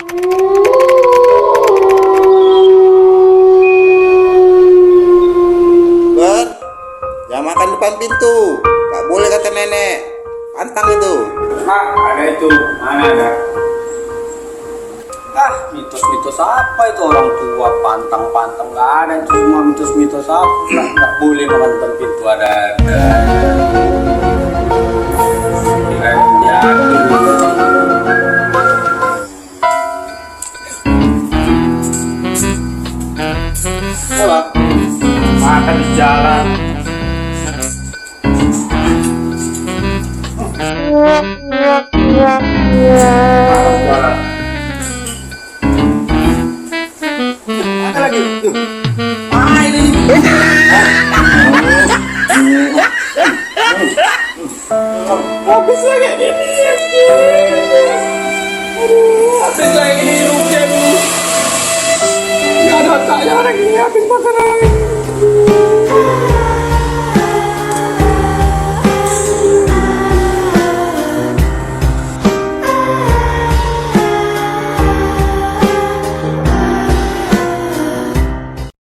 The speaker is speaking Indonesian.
Ber, jangan makan depan pintu. Gak boleh kata nenek. Pantang itu. Mak, ada itu. Mana ada? Ah, mitos-mitos apa itu orang tua pantang-pantang nggak ada, itu semua mitos-mitos apa? Nggak boleh makan depan pintu ada. Apa? Makan di jalan. Ada lagi. Ah, ini. Habis lagi ini. Habis lagi ini. Gak ada otaknya orang ini habis makanan.